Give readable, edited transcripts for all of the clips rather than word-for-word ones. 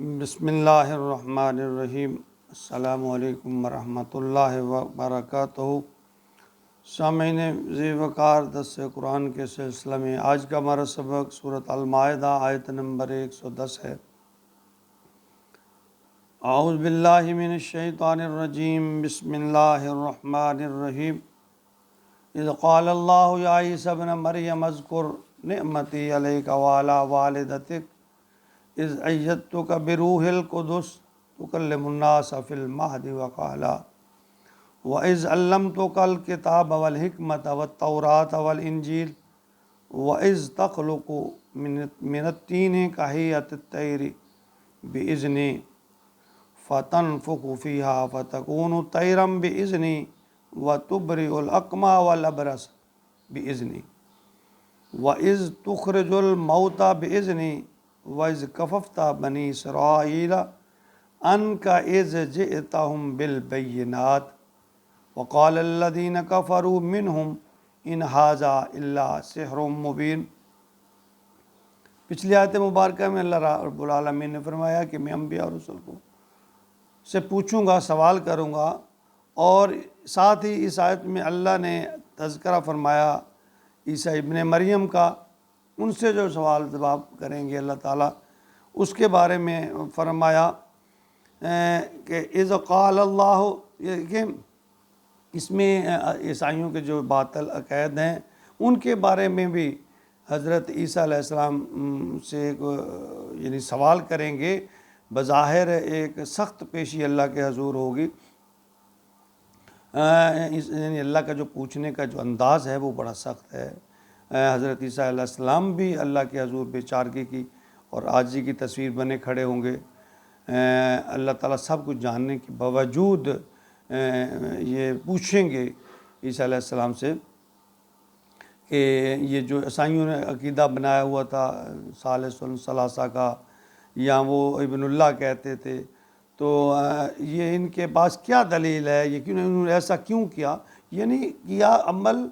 بسم اللہ الرحمن الرحیم۔ السلام علیکم ورحمۃ اللہ وبرکاتہ۔ سامعین ذی وقار درس قرآن کے سلسلہ میں آج کا ہمارا سبق سورۃ المائدہ آیت نمبر 110 ہے۔ اعوذ باللہ من الشیطان الرجیم، بسم اللہ الرحمن الرحیم۔ اذ قال اللہ یا عیسی ابن مریم اذکر نعمتی علیک وعلی والدتک اذ ایدتک بروح القدس تکلم الناس فی المہد وکہلا وَإِذْ عَلَّمْتُكَ الْكِتَابَ وَالْحِكْمَةَ وَالتَّوْرَاةَ وَالْإِنْجِيلَ وَإِذْ تَخْلُقُ مِنَ الطِّينِ كَهَيْئَةِ الطَّيْرِ بِإِذْنِي فَتَنفُخُ فِيهَا فَتَكُونُ طَيْرًا بِإِذْنِي وَتُبْرِئُ الْأَكْمَهَ وَالْأَبْرَصَ بِإِذْنِي وَإِذْ تُخْرِجُ الْمَوْتَى بِإِذْنِي وَإِذْ كَفَفْتَ بَنِي إِسْرَائِيلَ عَنْكَ إِذْ جِئْتَهُم بِالْبَيِّنَاتِ وَقَالَ الَّذِينَ كَفَرُوا مِنْهُمْ إِنْ هَذَا إِلَّا سِحْرٌ مُبِينٌ۔ پچھلی آیت مبارکہ میں اللہ رب العالمین نے فرمایا کہ میں انبیاء اور رسول کو سے پوچھوں گا، سوال کروں گا، اور ساتھ ہی اس آیت میں اللہ نے تذکرہ فرمایا عیسیٰ ابن مریم کا۔ ان سے جو سوال جواب کریں گے اللہ تعالیٰ، اس کے بارے میں فرمایا کہ اذ قال اللہ، کہ اس میں عیسائیوں کے جو باطل عقائد ہیں ان کے بارے میں بھی حضرت عیسیٰ علیہ السلام سے یعنی سوال کریں گے۔ بظاہر ایک سخت پیشی اللہ کے حضور ہوگی، یعنی اللہ کا جو پوچھنے کا جو انداز ہے وہ بڑا سخت ہے۔ حضرت عیسیٰ علیہ السلام بھی اللہ کے حضور بے چارگی کی اور عاجزی کی تصویر بنے کھڑے ہوں گے۔ اللہ تعالیٰ سب کچھ جاننے کے باوجود یہ پوچھیں گے عیسیٰ علیہ السلام سے کہ یہ جو عیسائیوں نے عقیدہ بنایا ہوا تھا ثالث الثلاثہ کا، یا وہ ابن اللہ کہتے تھے، تو یہ ان کے پاس کیا دلیل ہے، یہ کیوں انہوں نے ایسا کیوں کیا، یعنی کیا عمل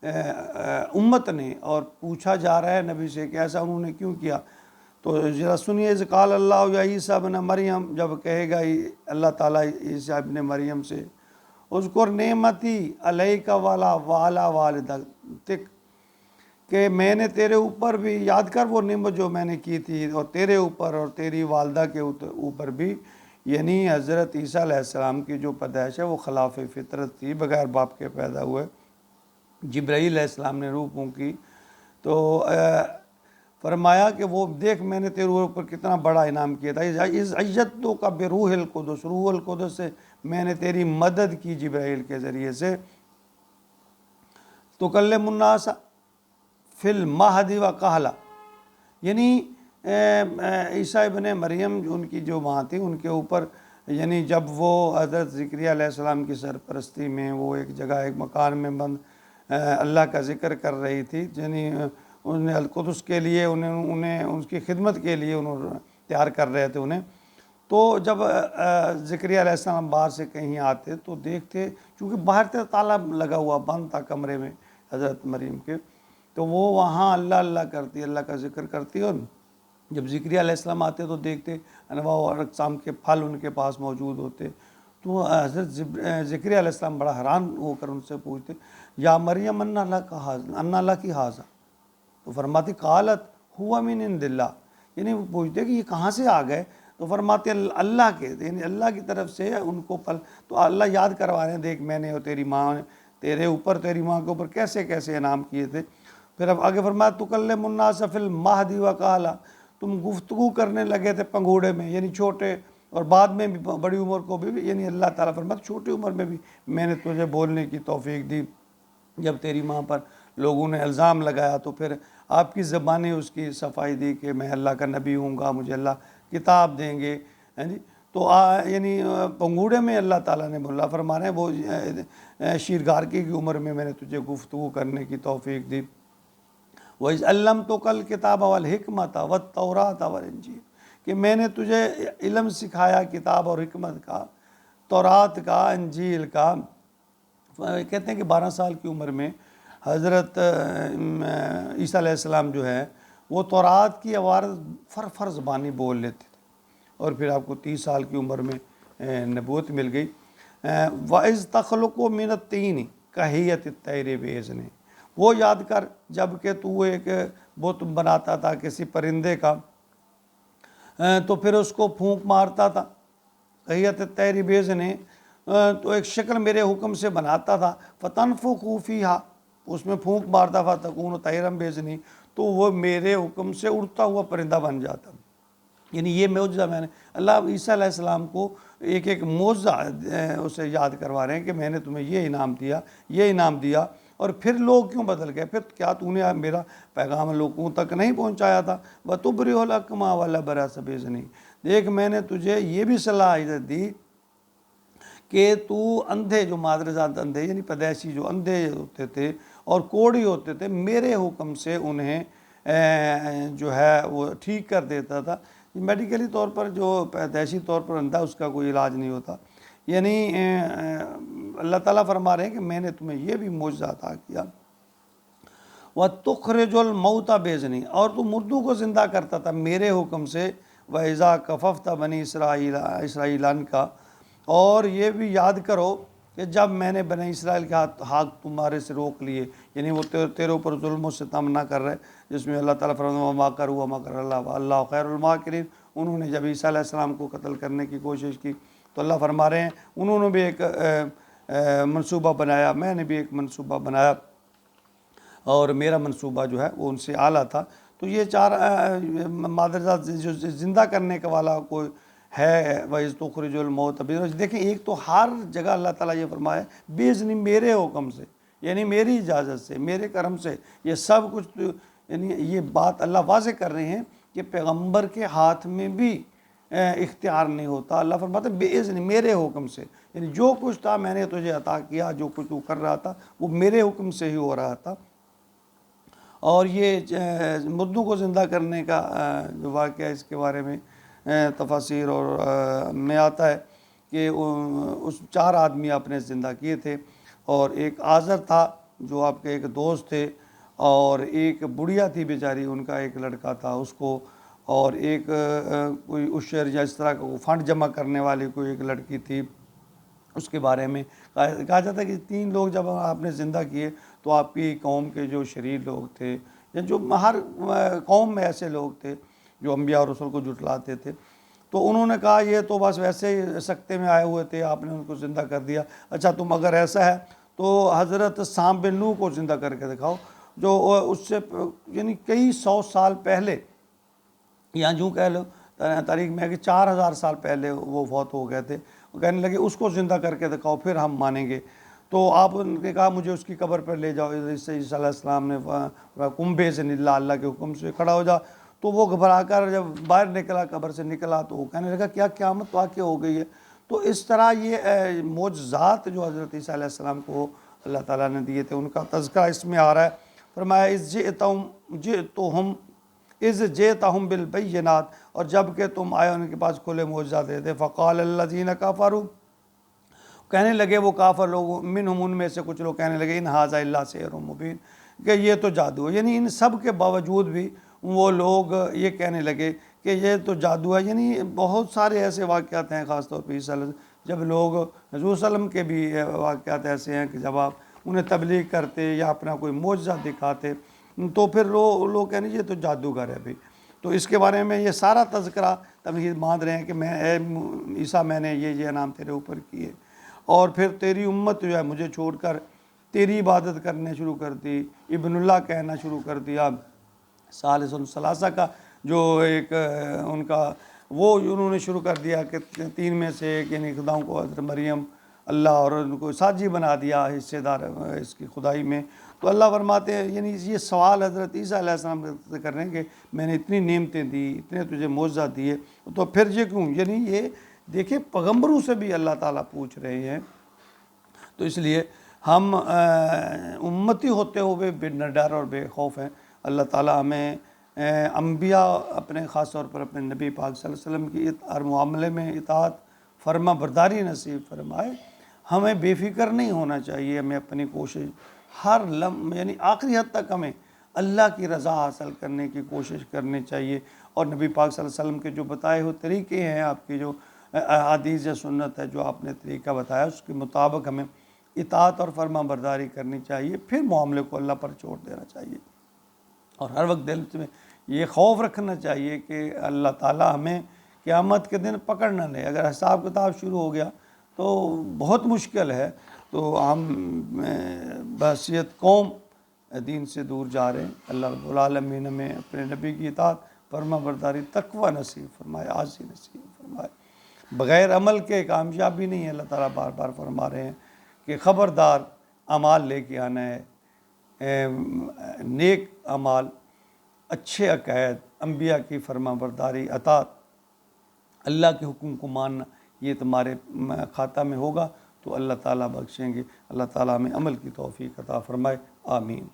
امت نے، اور پوچھا جا رہا ہے نبی سے کہ ایسا انہوں نے کیوں کیا۔ تو ذرا سنیے، اذ قال اللہ یا عیسیٰ ابن مریم، جب کہے گا اللہ تعالیٰ عیسیٰ ابن مریم سے اذکر نعمتی علیک وعلی والدتک، کہ میں نے تیرے اوپر بھی یاد کر وہ نعمت جو میں نے کی تھی، اور تیرے اوپر اور تیری والدہ کے اوپر بھی، یعنی حضرت عیسیٰ علیہ السلام کی جو پیدائش ہے وہ خلاف فطرت تھی، بغیر باپ کے پیدا ہوئے۔ جبرائیل علیہ السلام نے روح پھونکی تو فرمایا کہ وہ دیکھ میں نے تیرے اوپر کتنا بڑا انعام کیا تھا، اذ ایدتک بروح القدس، روح القدس سے میں نے تیری مدد کی جبرائیل کے ذریعے سے، تکلم الناس فی المہد وکہلا، یعنی عیسیٰ ابن مریم جو ان کی جو ماں تھی ان کے اوپر، یعنی جب وہ حضرت زکریا علیہ السلام کی سرپرستی میں وہ ایک جگہ ایک مکان میں بند اللہ کا ذکر کر رہی تھی، یعنی انہیں القدس کے لیے انہیں ان کی خدمت کے لیے انہوں تیار کر رہے تھے انہیں، تو جب زکریا علیہ السلام باہر سے کہیں آتے تو دیکھتے، چونکہ باہر سے تالا لگا ہوا بند تھا کمرے میں حضرت مریم کے، تو وہ وہاں اللہ اللہ کرتی، اللہ کا ذکر کرتی، اور جب زکریا علیہ السلام آتے تو دیکھتے انواع و اقسام کے پھل ان کے پاس موجود ہوتے، تو حضرت زکریا علیہ السلام بڑا حیران ہو کر ان سے پوچھتے، یا مریم انا لکی ھذا، تو فرماتی قالت ہوا من عند اللہ، یعنی وہ پوچھتے کہ یہ کہاں سے آ گئے، تو فرماتے اللہ کے، یعنی اللہ کی طرف سے ان کو پھل، تو اللہ یاد کروا رہے ہیں، دیکھ میں نے اور تیری ماں نے تیرے اوپر، تیری ماں کے اوپر کیسے کیسے انعام کیے تھے۔ پھر اب آگے فرمایا تکلم الناس فی المہد وکہلا، تم گفتگو کرنے لگے تھے پنگوڑے میں، یعنی چھوٹے، اور بعد میں بھی بڑی عمر کو بھی، یعنی اللہ تعالیٰ فرماتا چھوٹی عمر میں بھی میں نے تجھے بولنے کی توفیق دی۔ جب تیری ماں پر لوگوں نے الزام لگایا تو پھر آپ کی زبانیں اس کی صفائی دی کہ میں اللہ کا نبی ہوں گا، مجھے اللہ کتاب دیں گے، جی، تو یعنی پنگوڑے میں اللہ تعالیٰ نے اللہ فرما رہے ہیں وہ شیرگارکی کی عمر میں نے تجھے گفتگو کرنے کی توفیق دی۔ وَإِذْ عَلَّمْتُكَ الْكِتَابَ وَالْحِكْمَةَ وَالتَّوْرَاةَ وَالْإِنْجِيلَ، کہ میں نے تجھے علم سکھایا کتاب اور حکمت کا، تورات کا، انجیل کا۔ کہتے ہیں کہ 12 سال کی عمر میں حضرت عیسیٰ علیہ السلام جو ہے وہ تورات کی عبارت فر زبانی بول لیتے تھے، اور پھر آپ کو 30 سال کی عمر میں نبوت مل گئی۔ وَإِذْ تَخْلُقُ مِنَ الطِّينِ كَهَيْئَةِ الطَّيْرِ بِإِذْنِهِ، وہ یاد کر جب کہ تو ایک بت بناتا تھا کسی پرندے کا، تو پھر اس کو پھونک مارتا تھا، کہیت الطیر بِإِذْنِهِ، تو ایک شکل میرے حکم سے بناتا تھا، فَتَنْفُخُ فِيهَا، اس میں پھونک مارتا تھا، تَكُونُ طَيْرًا بِإِذْنِهِ، تو وہ میرے حکم سے اڑتا ہوا پرندہ بن جاتا۔ یعنی یہ معجزہ میں نے اللہ عیسیٰ علیہ السلام کو ایک ایک معجزہ اسے یاد کروا رہے ہیں کہ میں نے تمہیں یہ انعام دیا، یہ انعام دیا، اور پھر لوگ کیوں بدل گئے؟ پھر کیا تو نے میرا پیغام لوگوں تک نہیں پہنچایا تھا؟ وَتُبْرِئُ الْأَكْمَحَ وَالْأَبْرَصَ بِإِذْنِهِ، دیکھ میں نے تجھے یہ بھی صلاحیت دی کہ تو اندھے، جو مادرزاد اندھے یعنی پیدائشی جو اندھے ہوتے تھے اور کوڑی ہوتے تھے، میرے حکم سے انہیں جو ہے وہ ٹھیک کر دیتا تھا۔ میڈیکلی طور پر جو پیدائشی طور پر اندھا، اس کا کوئی علاج نہیں ہوتا۔ یعنی اللہ تعالیٰ فرما رہے ہیں کہ میں نے تمہیں یہ بھی معجزہ عطا کیا۔ وَتُخْرِجُ الْمَوْتَ بِإِذْنِهِ، اور تو مردوں کو زندہ کرتا تھا میرے حکم سے۔ وَإِذَا كَفَفْتَ بَنِي اسرائیل کا، اور یہ بھی یاد کرو کہ جب میں نے بنی اسرائیل کے ہاتھ تمہارے سے روک لیے، یعنی وہ تیرے اوپر ظلم و ستم نہ کر رہے، جس میں اللہ تعالیٰ فرماتا ہے وَمَا كَرُوا وَمَا كَرَ اللَّهُ وَاللَّهُ خَيْرُ الْمَاكِرِينَ، انہوں نے جب عیسیٰ علیہ السلام کو قتل کرنے کی کوشش کی تو اللہ فرما رہے ہیں انہوں نے بھی ایک منصوبہ بنایا، میں نے بھی ایک منصوبہ بنایا، اور میرا منصوبہ جو ہے وہ ان سے اعلیٰ تھا۔ تو یہ چار مادرزاد جو زندہ کرنے کا والا کوئی ہے، وَإِذْ تُخْرِجُ الْمَوْتَ بِإِذْنِهِ، دیکھیں ایک تو ہر جگہ اللہ تعالیٰ یہ فرمایا بِإِذْنِهِ، میرے حکم سے، یعنی میری اجازت سے، میرے کرم سے، یہ سب کچھ یعنی یہ بات اللہ واضح کر رہے ہیں کہ پیغمبر کے ہاتھ میں بھی اختیار نہیں ہوتا۔ اللہ فرماتا ہے بِإِذْنِهِ، میرے حکم سے، یعنی جو کچھ تھا میں نے تجھے عطا کیا، جو کچھ تو کر رہا تھا وہ میرے حکم سے ہی ہو رہا تھا۔ اور یہ مردوں کو زندہ کرنے کا جو واقعہ اس کے بارے میں تفاسیر اور میں آتا ہے کہ اس 4 آدمی آپ نے زندہ کیے تھے، اور ایک آزر تھا جو آپ کے ایک دوست تھے، اور ایک بڑھیا تھی بیچاری، ان کا ایک لڑکا تھا اس کو، اور ایک کوئی اشر یا اس طرح کا فنڈ جمع کرنے والی کوئی ایک لڑکی تھی، اس کے بارے میں کہا جاتا ہے کہ 3 لوگ جب آپ نے زندہ کیے تو آپ کی قوم کے جو شریر لوگ تھے، یا جو ہر قوم میں ایسے لوگ تھے جو انبیاء اور رسول کو جھٹلاتے تھے، تو انہوں نے کہا یہ تو بس ویسے ہی سکتے میں آئے ہوئے تھے، آپ نے ان کو زندہ کر دیا، اچھا تم اگر ایسا ہے تو حضرت سام بن نوح کو زندہ کر کے دکھاؤ، جو اس سے یعنی کئی 100 سال پہلے، یا جو کہہ لو تاریخ میں ہے کہ 4000 سال پہلے وہ فوت ہو گئے تھے، وہ کہنے لگے اس کو زندہ کر کے دکھاؤ پھر ہم مانیں گے۔ تو آپ نے کہا مجھے اس کی قبر پر لے جاؤ، عیسیٰ علیہ السلام نے کنبے سے اللہ کے حکم سے کھڑا ہو جا، تو وہ گھبرا کر جب باہر نکلا، قبر سے نکلا، تو وہ کہنے لگا کیا قیامت واقع ہو گئی ہے۔ تو اس طرح یہ معجزات جو حضرت عیسیٰ علیہ السلام کو اللہ تعالیٰ نے دیے تھے، ان کا تذکرہ اس میں آ رہا ہے۔ فرمایا اِذْ جِئْتَهُم بِالْبَيِّنَاتِ، اور جب کہ تم آئے ان کے پاس کھلے معجزات تھے، فَقَالَ الَّذِينَ كَفَرُوا، کہنے لگے وہ کافر لوگ، منہم ان میں سے کچھ لوگ کہنے لگے ان ھذا الا سحر مبین، کہ یہ تو جادو ہے۔ یعنی ان سب کے باوجود بھی وہ لوگ یہ کہنے لگے کہ یہ تو جادو ہے۔ یعنی بہت سارے ایسے واقعات ہیں، خاص طور پہ عیسیٰ علیہ جب لوگ حضور صلی اللہ علیہ وسلم کے بھی واقعات ایسے ہیں کہ جب آپ انہیں تبلیغ کرتے یا اپنا کوئی معجزہ دکھاتے تو پھر لوگ کہنے یہ تو جادوگر ہے بھائی۔ تو اس کے بارے میں یہ سارا تذکرہ تمہید مان رہے ہیں کہ میں اے عیسیٰ میں نے یہ انعام تیرے اوپر کیے، اور پھر تیری امت جو ہے مجھے چھوڑ کر تیری عبادت کرنے شروع کر دی، ابن اللہ کہنا شروع کر دیا، ثالث الثلاثہ کا جو ایک ان کا وہ انہوں نے شروع کر دیا کہ 3 میں سے ایک، یعنی خداؤں کو حضرت مریم اللہ اور ان کو ساجی بنا دیا، حصے دار اس کی خدائی میں۔ تو اللہ فرماتے ہیں یعنی یہ سوال حضرت عیسیٰ علیہ السلام سے کر رہے ہیں کہ میں نے اتنی نعمتیں دی، اتنے تجھے معجزات دیے، تو پھر یہ کیوں؟ یعنی یہ دیکھیں پیغمبروں سے بھی اللہ تعالیٰ پوچھ رہے ہیں۔ تو اس لیے ہم امتی ہوتے ہوئے بے ڈر اور بے خوف ہیں۔ اللہ تعالیٰ ہمیں انبیاء اپنے خاص طور پر اپنے نبی پاک صلی اللہ علیہ وسلم کی ہر معاملے میں اطاعت فرما برداری نصیب فرمائے۔ ہمیں بے فکر نہیں ہونا چاہیے، ہمیں اپنی کوشش ہر لمحے یعنی آخری حد تک ہمیں اللہ کی رضا حاصل کرنے کی کوشش کرنی چاہیے، اور نبی پاک صلی اللہ علیہ وسلم کے جو بتائے ہوئے طریقے ہیں، آپ کی جو احادیث یا سنت ہے جو آپ نے طریقہ بتایا، اس کے مطابق ہمیں اطاعت اور فرما برداری کرنی چاہیے، پھر معاملے کو اللہ پر چھوڑ دینا چاہیے، اور ہر وقت دل میں یہ خوف رکھنا چاہیے کہ اللہ تعالیٰ ہمیں قیامت کے دن پکڑ نہ لے۔ اگر حساب کتاب شروع ہو گیا تو بہت مشکل ہے، تو ہم بحیثیت قوم دین سے دور جا رہے ہیں۔ اللہ رب العالمین ہمیں اپنے نبی کی اطاعت، فرما برداری، تقوی نصیب فرمائے، عاجزی نصیب فرمائے۔ بغیر عمل کے کامیابی نہیں ہے۔ اللہ تعالیٰ بار بار فرما رہے ہیں کہ خبردار اعمال لے کے آنا ہے، نیک اعمال، اچھے عقائد، انبیاء کی فرما برداری، اطاعت، اللہ کے حکم کو ماننا، یہ تمہارے کھاتہ میں ہوگا تو اللہ تعالیٰ بخشیں گے۔ اللہ تعالیٰ ہمیں عمل کی توفیق عطا فرمائے، آمین۔